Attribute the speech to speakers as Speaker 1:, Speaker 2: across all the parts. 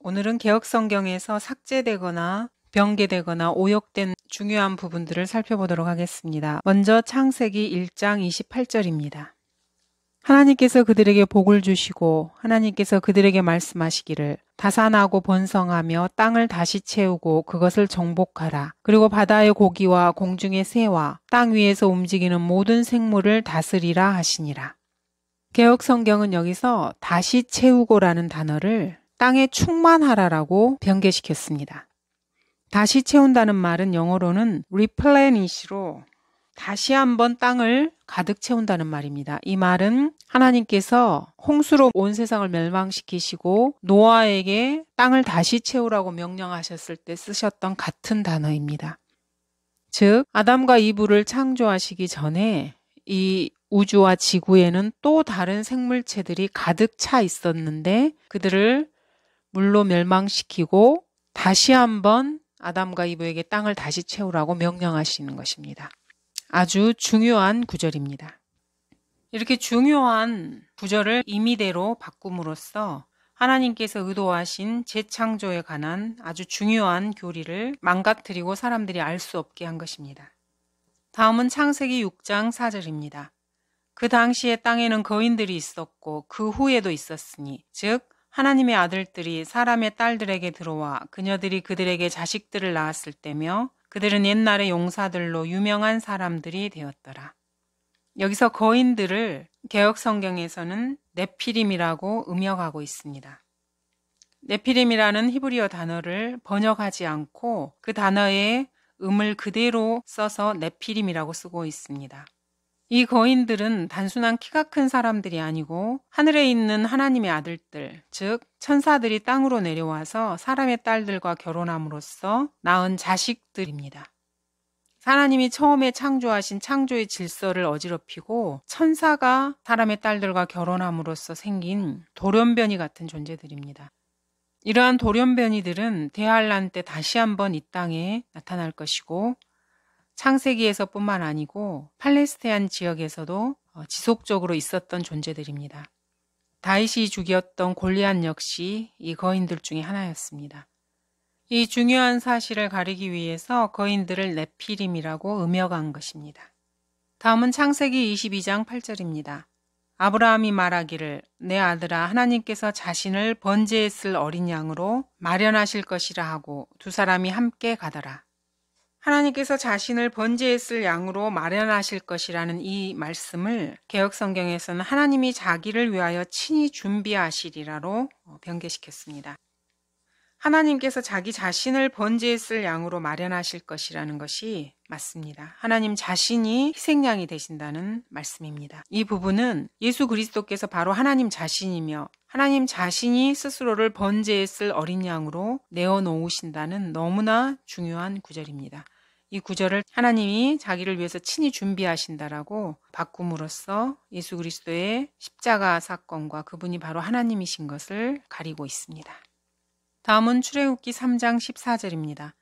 Speaker 1: 오늘은 개역성경에서 삭제되거나 변개되거나 오역된 중요한 부분들을 살펴보도록 하겠습니다. 먼저 창세기 1장 28절입니다. 하나님께서 그들에게 복을 주시고 하나님께서 그들에게 말씀하시기를 다산하고 번성하며 땅을 다시 채우고 그것을 정복하라. 그리고 바다의 고기와 공중의 새와 땅 위에서 움직이는 모든 생물을 다스리라 하시니라. 개역성경은 여기서 다시 채우고라는 단어를 땅에 충만하라라고 변개시켰습니다. 다시 채운다는 말은 영어로는 replenish로 다시 한번 땅을 가득 채운다는 말입니다. 이 말은 하나님께서 홍수로 온 세상을 멸망시키시고 노아에게 땅을 다시 채우라고 명령하셨을 때 쓰셨던 같은 단어입니다. 즉 아담과 이브를 창조하시기 전에 이 우주와 지구에는 또 다른 생물체들이 가득 차 있었는데 그들을 물로 멸망시키고 다시 한번 아담과 이브에게 땅을 다시 채우라고 명령하시는 것입니다. 아주 중요한 구절입니다. 이렇게 중요한 구절을 임의대로 바꿈으로써 하나님께서 의도하신 재창조에 관한 아주 중요한 교리를 망가뜨리고 사람들이 알 수 없게 한 것입니다. 다음은 창세기 6장 4절입니다. 그 당시에 땅에는 거인들이 있었고 그 후에도 있었으니 즉 하나님의 아들들이 사람의 딸들에게 들어와 그녀들이 그들에게 자식들을 낳았을 때며 그들은 옛날의 용사들로 유명한 사람들이 되었더라. 여기서 거인들을 개역성경에서는 네피림이라고 음역하고 있습니다. 네피림이라는 히브리어 단어를 번역하지 않고 그 단어의 음을 그대로 써서 네피림이라고 쓰고 있습니다. 이 거인들은 단순한 키가 큰 사람들이 아니고 하늘에 있는 하나님의 아들들, 즉 천사들이 땅으로 내려와서 사람의 딸들과 결혼함으로써 낳은 자식들입니다. 하나님이 처음에 창조하신 창조의 질서를 어지럽히고 천사가 사람의 딸들과 결혼함으로써 생긴 돌연변이 같은 존재들입니다. 이러한 돌연변이들은 대환란 때 다시 한번 이 땅에 나타날 것이고 창세기에서뿐만 아니고 팔레스타인 지역에서도 지속적으로 있었던 존재들입니다. 다윗이 죽였던 골리앗 역시 이 거인들 중에 하나였습니다. 이 중요한 사실을 가리기 위해서 거인들을 네피림이라고 음역한 것입니다. 다음은 창세기 22장 8절입니다. 아브라함이 말하기를 내 아들아 하나님께서 자신을 번제에 쓸 어린 양으로 마련하실 것이라 하고 두 사람이 함께 가더라. 하나님께서 자신을 번제에 쓸 양으로 마련하실 것이라는 이 말씀을 개역성경에서는 하나님이 자기를 위하여 친히 준비하시리라로 변개시켰습니다. 하나님께서 자기 자신을 번제에 쓸 양으로 마련하실 것이라는 것이 맞습니다. 하나님 자신이 희생양이 되신다는 말씀입니다. 이 부분은 예수 그리스도께서 바로 하나님 자신이며 하나님 자신이 스스로를 번제에 쓸 어린 양으로 내어놓으신다는 너무나 중요한 구절입니다. 이 구절을 하나님이 자기를 위해서 친히 준비하신다라고 바꿈으로써 예수 그리스도의 십자가 사건과 그분이 바로 하나님이신 것을 가리고 있습니다. 다음은 출애굽기 3장 14절입니다.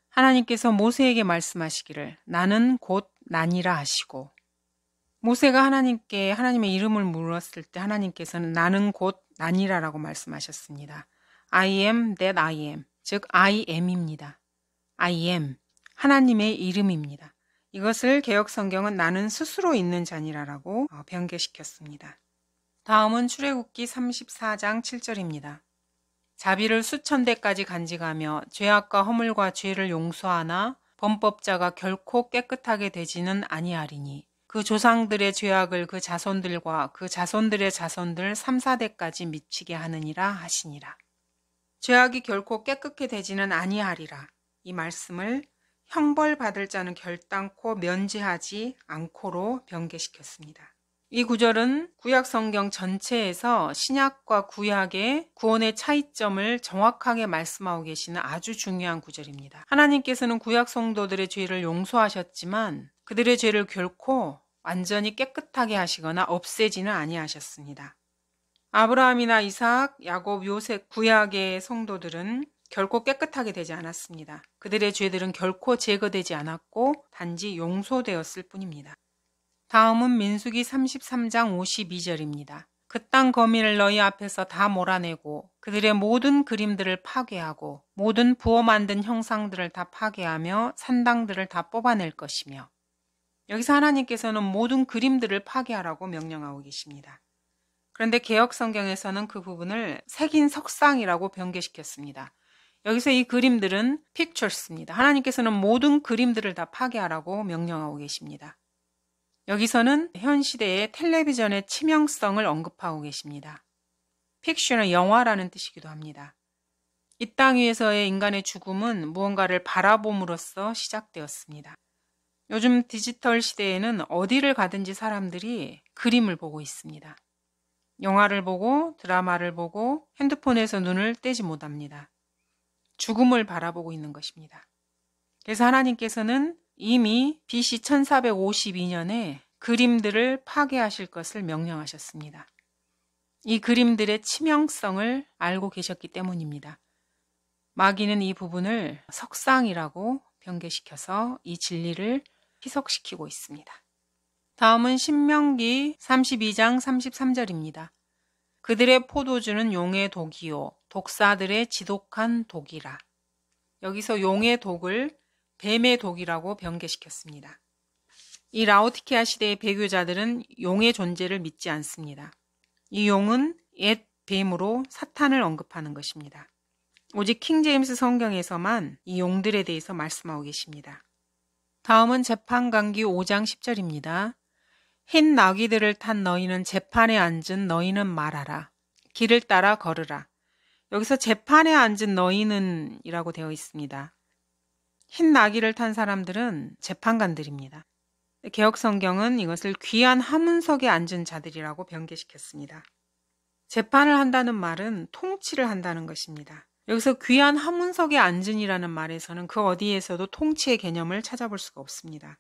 Speaker 1: 하나님께서 모세에게 말씀하시기를 나는 곧 나니라 하시고 모세가 하나님께 하나님의 이름을 물었을 때 하나님께서는 나는 곧 나니라라고 말씀하셨습니다. I am that I am, 즉 I am입니다. I am, 하나님의 이름입니다. 이것을 개역성경은 나는 스스로 있는 자니라라고 변개시켰습니다. 다음은 출애굽기 34장 7절입니다. 자비를 수천 대까지 간직하며 죄악과 허물과 죄를 용서하나 범법자가 결코 깨끗하게 되지는 아니하리니 그 조상들의 죄악을 그 자손들과 그 자손들의 자손들 3, 4대까지 미치게 하느니라 하시니라. 죄악이 결코 깨끗게 되지는 아니하리라. 이 말씀을 형벌받을 자는 결단코 면제하지 않고로 변개시켰습니다. 이 구절은 구약 성경 전체에서 신약과 구약의 구원의 차이점을 정확하게 말씀하고 계시는 아주 중요한 구절입니다. 하나님께서는 구약 성도들의 죄를 용서하셨지만 그들의 죄를 결코 완전히 깨끗하게 하시거나 없애지는 아니하셨습니다. 아브라함이나 이삭, 야곱, 요셉, 구약의 성도들은 결코 깨끗하게 되지 않았습니다. 그들의 죄들은 결코 제거되지 않았고 단지 용서되었을 뿐입니다. 다음은 민수기 33장 52절입니다. 그 땅 거민을 너희 앞에서 다 몰아내고 그들의 모든 그림들을 파괴하고 모든 부어 만든 형상들을 다 파괴하며 산당들을 다 뽑아낼 것이며. 여기서 하나님께서는 모든 그림들을 파괴하라고 명령하고 계십니다. 그런데 개역 성경에서는 그 부분을 색인 석상이라고 변개시켰습니다. 여기서 이 그림들은 pictures입니다. 하나님께서는 모든 그림들을 다 파괴하라고 명령하고 계십니다. 여기서는 현 시대의 텔레비전의 치명성을 언급하고 계십니다. 픽션은 영화라는 뜻이기도 합니다. 이 땅 위에서의 인간의 죽음은 무언가를 바라봄으로써 시작되었습니다. 요즘 디지털 시대에는 어디를 가든지 사람들이 그림을 보고 있습니다. 영화를 보고 드라마를 보고 핸드폰에서 눈을 떼지 못합니다. 죽음을 바라보고 있는 것입니다. 그래서 하나님께서는 이미 BC 1452년에 그림들을 파괴하실 것을 명령하셨습니다. 이 그림들의 치명성을 알고 계셨기 때문입니다. 마귀는 이 부분을 석상이라고 변개시켜서 이 진리를 희석시키고 있습니다. 다음은 신명기 32장 33절입니다. 그들의 포도주는 용의 독이요 독사들의 지독한 독이라. 여기서 용의 독을 뱀의 독이라고 변개시켰습니다. 이 라오디케아 시대의 배교자들은 용의 존재를 믿지 않습니다. 이 용은 옛 뱀으로 사탄을 언급하는 것입니다. 오직 킹제임스 성경에서만 이 용들에 대해서 말씀하고 계십니다. 다음은 재판강기 5장 10절입니다. 흰 나귀들을 탄 너희는 재판에 앉은 너희는 말하라. 길을 따라 걸으라. 여기서 재판에 앉은 너희는 이라고 되어 있습니다. 흰 나귀를 탄 사람들은 재판관들입니다. 개역성경은 이것을 귀한 하문석에 앉은 자들이라고 변개시켰습니다. 재판을 한다는 말은 통치를 한다는 것입니다. 여기서 귀한 하문석에 앉은이라는 말에서는 그 어디에서도 통치의 개념을 찾아볼 수가 없습니다.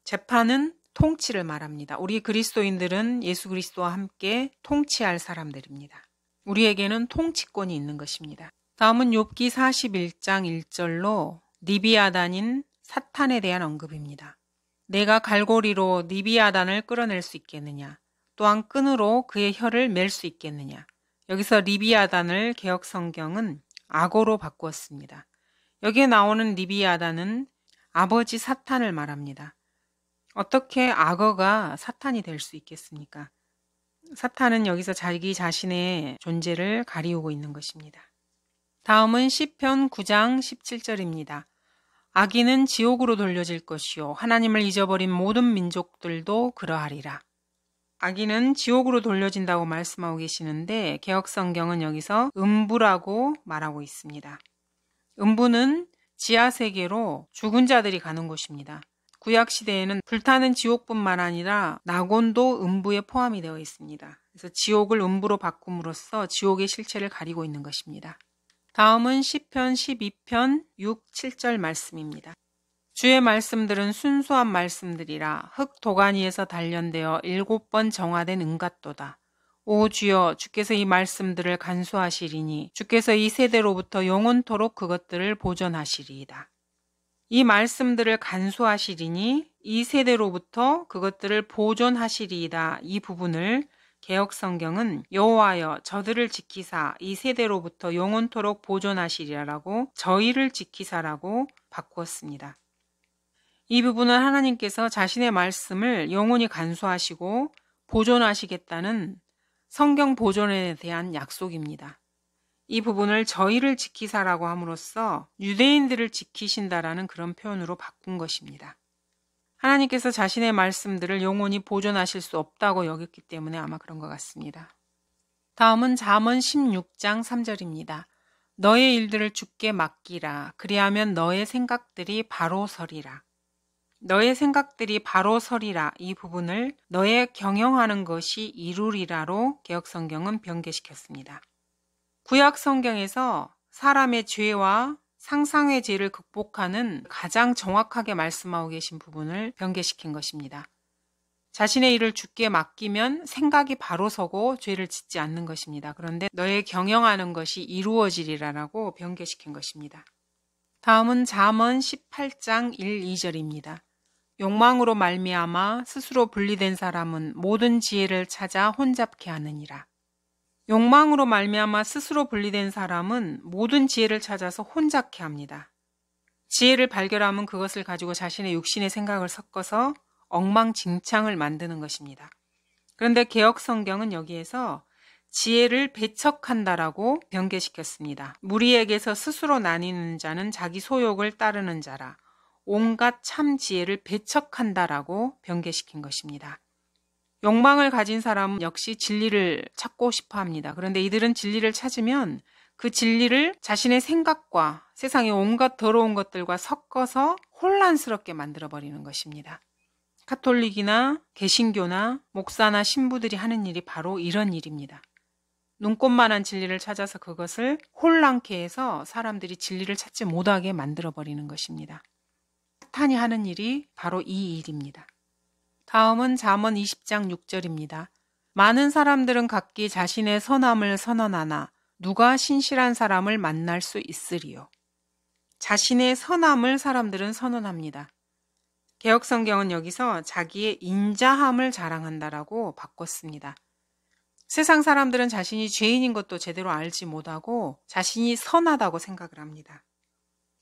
Speaker 1: 재판은 통치를 말합니다. 우리 그리스도인들은 예수 그리스도와 함께 통치할 사람들입니다. 우리에게는 통치권이 있는 것입니다. 다음은 욥기 41장 1절로 니비아단인 사탄에 대한 언급입니다. 내가 갈고리로 니비아단을 끌어낼 수 있겠느냐? 또한 끈으로 그의 혀를 맬 수 있겠느냐? 여기서 리비아단을 개역 성경은 악어로 바꾸었습니다. 여기에 나오는 리비아단은 아버지 사탄을 말합니다. 어떻게 악어가 사탄이 될 수 있겠습니까? 사탄은 여기서 자기 자신의 존재를 가리우고 있는 것입니다. 다음은 시편 9장 17절입니다. 악인은 지옥으로 돌려질 것이요 하나님을 잊어버린 모든 민족들도 그러하리라. 악인은 지옥으로 돌려진다고 말씀하고 계시는데 개역 성경은 여기서 음부라고 말하고 있습니다. 음부는 지하 세계로 죽은 자들이 가는 곳입니다. 구약 시대에는 불타는 지옥뿐만 아니라 낙원도 음부에 포함이 되어 있습니다. 그래서 지옥을 음부로 바꿈으로써 지옥의 실체를 가리고 있는 것입니다. 다음은 시편 12편 6, 7절 말씀입니다. 주의 말씀들은 순수한 말씀들이라 흙 도가니에서 단련되어 7번 정화된 은같도다. 오 주여 주께서 이 말씀들을 간수하시리니 주께서 이 세대로부터 영원토록 그것들을 보존하시리이다. 이 말씀들을 간수하시리니 이 세대로부터 그것들을 보존하시리이다. 이 부분을 개역 성경은 여호와여 저들을 지키사 이 세대로부터 영원토록 보존하시리라라고 저희를 지키사라고 바꾸었습니다. 이 부분은 하나님께서 자신의 말씀을 영원히 간수하시고 보존하시겠다는 성경 보존에 대한 약속입니다. 이 부분을 저희를 지키사라고 함으로써 유대인들을 지키신다라는 그런 표현으로 바꾼 것입니다. 하나님께서 자신의 말씀들을 영원히 보존하실 수 없다고 여겼기 때문에 아마 그런 것 같습니다. 다음은 잠언 16장 3절입니다. 너의 일들을 주께 맡기라. 그리하면 너의 생각들이 바로 서리라. 너의 생각들이 바로 서리라. 이 부분을 너의 경영하는 것이 이루리라로 개역성경은 변개시켰습니다. 구약 성경에서 사람의 죄와 상상의 죄를 극복하는 가장 정확하게 말씀하고 계신 부분을 변개시킨 것입니다. 자신의 일을 주께 맡기면 생각이 바로 서고 죄를 짓지 않는 것입니다. 그런데 너의 경영하는 것이 이루어지리라라고 변개시킨 것입니다. 다음은 잠언 18장 1, 2절입니다. 욕망으로 말미암아 스스로 분리된 사람은 모든 지혜를 찾아 혼잡케 하느니라. 욕망으로 말미암아 스스로 분리된 사람은 모든 지혜를 찾아서 혼잡케 합니다. 지혜를 발견하면 그것을 가지고 자신의 육신의 생각을 섞어서 엉망진창을 만드는 것입니다. 그런데 개역 성경은 여기에서 지혜를 배척한다라고 변개시켰습니다. 무리에게서 스스로 나뉘는 자는 자기 소욕을 따르는 자라. 온갖 참 지혜를 배척한다라고 변개시킨 것입니다. 욕망을 가진 사람은 역시 진리를 찾고 싶어 합니다. 그런데 이들은 진리를 찾으면 그 진리를 자신의 생각과 세상의 온갖 더러운 것들과 섞어서 혼란스럽게 만들어버리는 것입니다. 카톨릭이나 개신교나 목사나 신부들이 하는 일이 바로 이런 일입니다. 눈꽃만한 진리를 찾아서 그것을 혼란케 해서 사람들이 진리를 찾지 못하게 만들어버리는 것입니다. 사탄이 하는 일이 바로 이 일입니다. 다음은 잠언 20장 6절입니다. 많은 사람들은 각기 자신의 선함을 선언하나 누가 신실한 사람을 만날 수 있으리요. 자신의 선함을 사람들은 선언합니다. 개역성경은 여기서 자기의 인자함을 자랑한다라고 바꿨습니다. 세상 사람들은 자신이 죄인인 것도 제대로 알지 못하고 자신이 선하다고 생각을 합니다.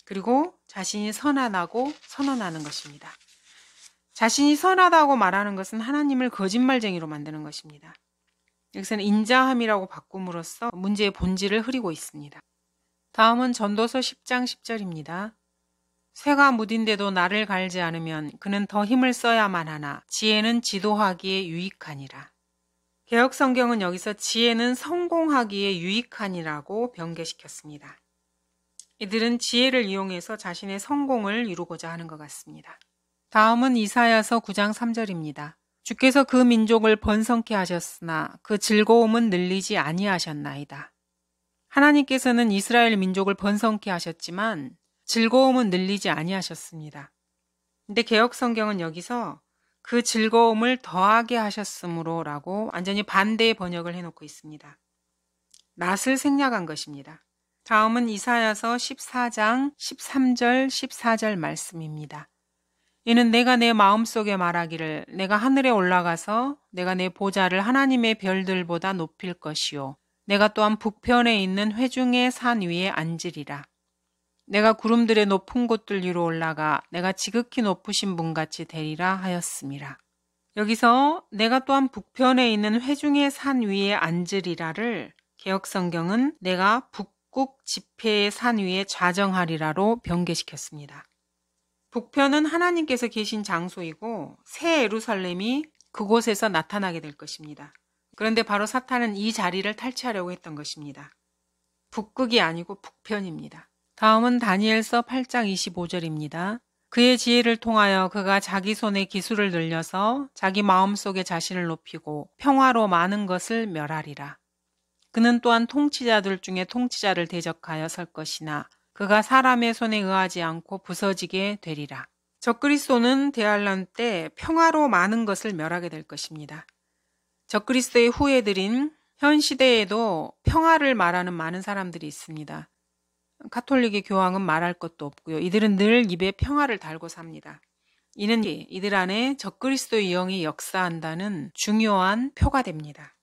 Speaker 1: 그리고 자신이 선하다고 선언하는 것입니다. 자신이 선하다고 말하는 것은 하나님을 거짓말쟁이로 만드는 것입니다. 여기서는 인자함이라고 바꿈으로써 문제의 본질을 흐리고 있습니다. 다음은 전도서 10장 10절입니다. 쇠가 무딘데도 나를 갈지 않으면 그는 더 힘을 써야만 하나 지혜는 지도하기에 유익하니라. 개역성경은 여기서 지혜는 성공하기에 유익하니라고 변개시켰습니다. 이들은 지혜를 이용해서 자신의 성공을 이루고자 하는 것 같습니다. 다음은 이사야서 9장 3절입니다. 주께서 그 민족을 번성케 하셨으나 그 즐거움은 늘리지 아니하셨나이다. 하나님께서는 이스라엘 민족을 번성케 하셨지만 즐거움은 늘리지 아니하셨습니다. 근데 개역성경은 여기서 그 즐거움을 더하게 하셨으므로 라고 완전히 반대의 번역을 해놓고 있습니다. 낫을 생략한 것입니다. 다음은 이사야서 14장 13절 14절 말씀입니다. 이는 내가 내 마음속에 말하기를 내가 하늘에 올라가서 내가 내 보좌를 하나님의 별들보다 높일 것이요 내가 또한 북편에 있는 회중의 산 위에 앉으리라. 내가 구름들의 높은 곳들 위로 올라가 내가 지극히 높으신 분같이 되리라 하였음이라. 여기서 내가 또한 북편에 있는 회중의 산 위에 앉으리라를 개역성경은 내가 북국 지폐의 산 위에 좌정하리라로 변개시켰습니다. 북편은 하나님께서 계신 장소이고 새 예루살렘이 그곳에서 나타나게 될 것입니다. 그런데 바로 사탄은 이 자리를 탈취하려고 했던 것입니다. 북극이 아니고 북편입니다. 다음은 다니엘서 8장 25절입니다. 그의 지혜를 통하여 그가 자기 손에 기술을 늘려서 자기 마음속에 자신을 높이고 평화로 많은 것을 멸하리라. 그는 또한 통치자들 중에 통치자를 대적하여 설 것이나 그가 사람의 손에 의하지 않고 부서지게 되리라. 적그리스도는 대환란 때 평화로 많은 것을 멸하게 될 것입니다. 적그리스도의 후예들인 현 시대에도 평화를 말하는 많은 사람들이 있습니다. 가톨릭의 교황은 말할 것도 없고요. 이들은 늘 입에 평화를 달고 삽니다. 이는 이들 안에 적그리스도의 영이 역사한다는 중요한 표가 됩니다.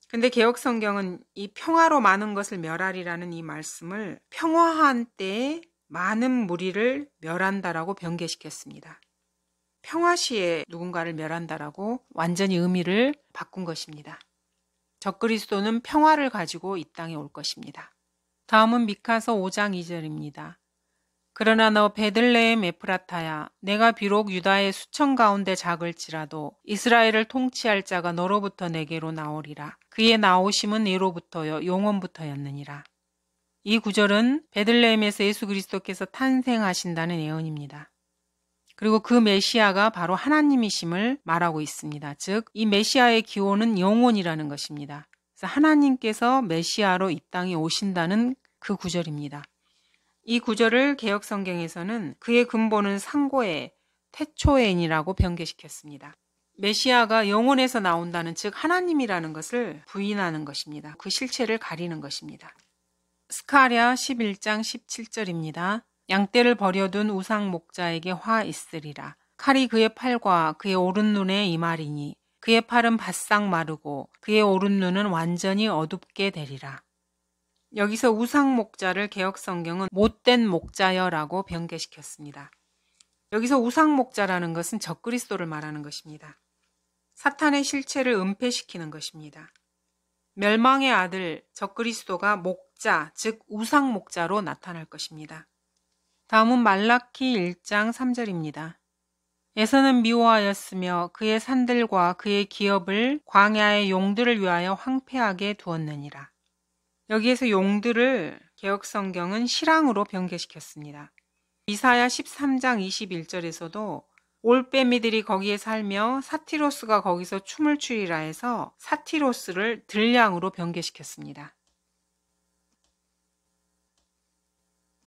Speaker 1: 근데 개역성경은 이 평화로 많은 것을 멸하리라는 이 말씀을 평화한 때에 많은 무리를 멸한다라고 변개시켰습니다. 평화 시에 누군가를 멸한다라고 완전히 의미를 바꾼 것입니다. 적그리스도는 평화를 가지고 이 땅에 올 것입니다. 다음은 미카서 5장 2절입니다. 그러나 너 베들레헴 에프라타야 내가 비록 유다의 수천 가운데 작을지라도 이스라엘을 통치할 자가 너로부터 내게로 나오리라. 그의 나오심은 예로부터요 영원부터였느니라. 이 구절은 베들레헴에서 예수 그리스도께서 탄생하신다는 예언입니다. 그리고 그 메시아가 바로 하나님이심을 말하고 있습니다. 즉, 이 메시아의 기원은 영원이라는 것입니다. 그래서 하나님께서 메시아로 이 땅에 오신다는 그 구절입니다. 이 구절을 개역성경에서는 그의 근본은 상고의 태초엔이라고 변개시켰습니다. 메시아가 영혼에서 나온다는 즉 하나님이라는 것을 부인하는 것입니다. 그 실체를 가리는 것입니다. 스가랴 11장 17절입니다. 양떼를 버려둔 우상 목자에게 화 있으리라. 칼이 그의 팔과 그의 오른눈에 임하리니 그의 팔은 바싹 마르고 그의 오른눈은 완전히 어둡게 되리라. 여기서 우상목자를 개역성경은 못된 목자여라고 변개시켰습니다. 여기서 우상목자라는 것은 적그리스도를 말하는 것입니다. 사탄의 실체를 은폐시키는 것입니다. 멸망의 아들 적그리스도가 목자, 즉 우상목자로 나타날 것입니다. 다음은 말라키 1장 3절입니다. 에서는 미워하였으며 그의 산들과 그의 기업을 광야의 용들을 위하여 황폐하게 두었느니라. 여기에서 용들을 개역성경은 실랑으로 변개시켰습니다. 이사야 13장 21절에서도 올빼미들이 거기에 살며 사티로스가 거기서 춤을 추리라 해서 사티로스를 들량으로 변개시켰습니다.